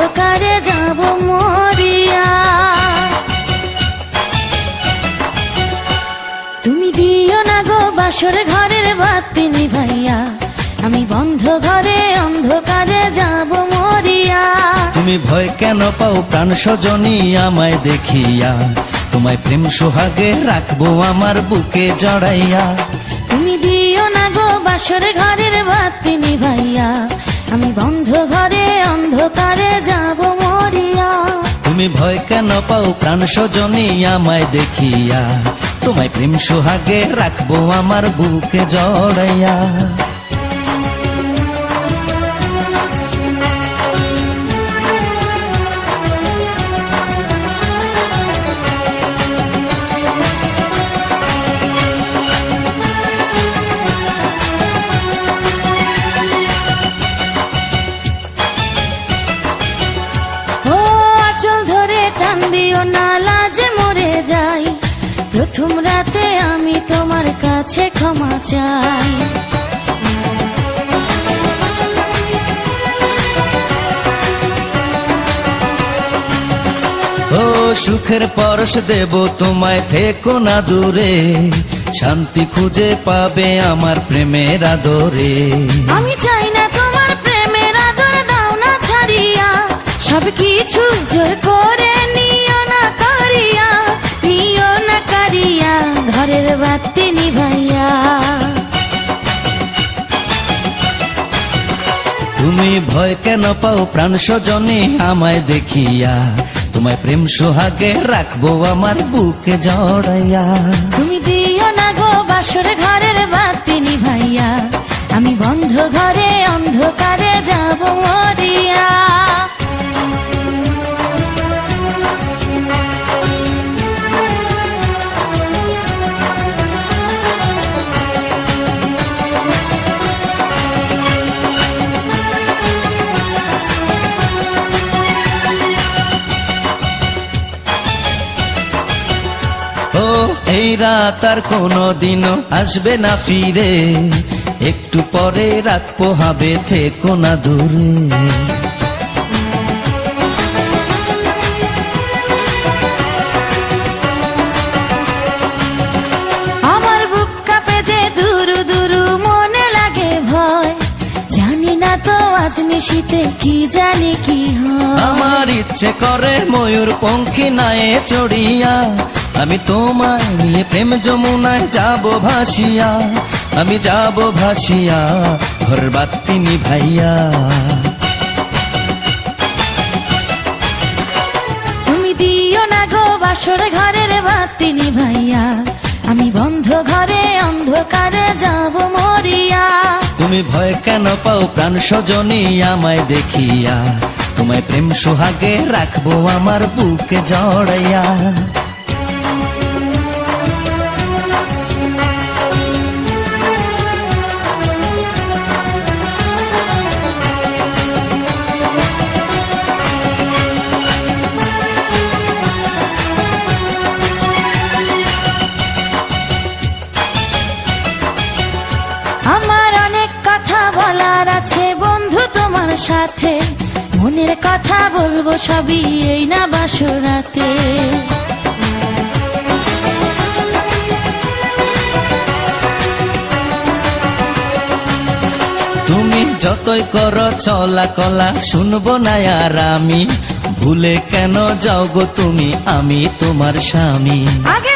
অন্ধকারে যাব মরিয়া। তুমি দিও না গো বাসর ঘরের বাতি নিভাইয়া, আমি বন্ধ ঘরে অন্ধকারে যাব মরিয়া। তুমি ভয় কেন পাও প্রাণ সজনী আমায় দেখিয়া, তোমায় প্রেম সোহাগে রাখবো আমার বুকে জড়াইয়া। তুমি দিও না গো বাসর ঘরের বাতি নিভাইয়া, আমি বন্ধ ঘরে অন্ধকারে যাব মরিয়া। তুমি ভয় কেন পাও প্রাণ সজনী আমায় দেখিয়া, তোমায় প্রেম সোহাগে রাখবো আমার বুকে জড়াইয়া। টান দিও না লাজে মরে যাই, প্রথম রাতে আমি তোমার কাছে ক্ষমা চাই। ও সুখের পরশ দেব তোমায়, থেকো না দূরে, শান্তি খুঁজে পাবে আমার প্রেমের আদরে। আমি চাই না তোমার প্রেমের আদর, দাও না ছাড়িয়া, সব কিছু জোর করে নিও না করিয়া, নিও না করিয়া ঘরের বাতি নিভাইয়া। তুমি ভয় কেন পাও প্রাণ সজনী আমায় দেখিয়া, তোমায় প্রেম সোহাগে রাখবো আমার বুকে জড়াইয়া। তুমি দিও না গো বাসর ঘরের বাতি নিভাইয়া, আমি বন্ধ ঘরে অন্ধকারে যাব মরিয়া। ও এই রাত আর কোনদিনও আসবে না ফিরে, একটু পরে রাত পোহাবে, থেকো না দূরে। আমার বুক কাঁপে যে দুরু দুরু, মনে লাগে ভয়, জানি না তো আজ নিশিতে কি জানি কি হয়। আমার ইচ্ছে করে ময়ূর পঙ্খী নায়ে চড়িয়া, আমি তোমায় নিয়ে প্রেম যমুনায় যাব ভাসিয়া, আমি যাব ভাসিয়া ঘর বাতি নিভাইয়া। তুমি দিও না গো বাসর ঘরের বাতি নিভাইয়া, আমি বন্ধ ঘরে অন্ধকারে যাব মরিয়া। তুমি ভয় কেন পাও প্রাণ সজনী আমায় দেখিয়া, তোমায় প্রেম সোহাগে রাখবো আমার বুকে জড়াইয়া। আমার অনেক কথা বলার আছে বন্ধু তোমার সাথে, মনের কথা বলবো সবই এই না বাসরাতে। তুমি যতই করো চলা কলা, শুনবো না আর আমি, ভুলে কেন যাও গো তুমি, আমি তোমার স্বামী। আগে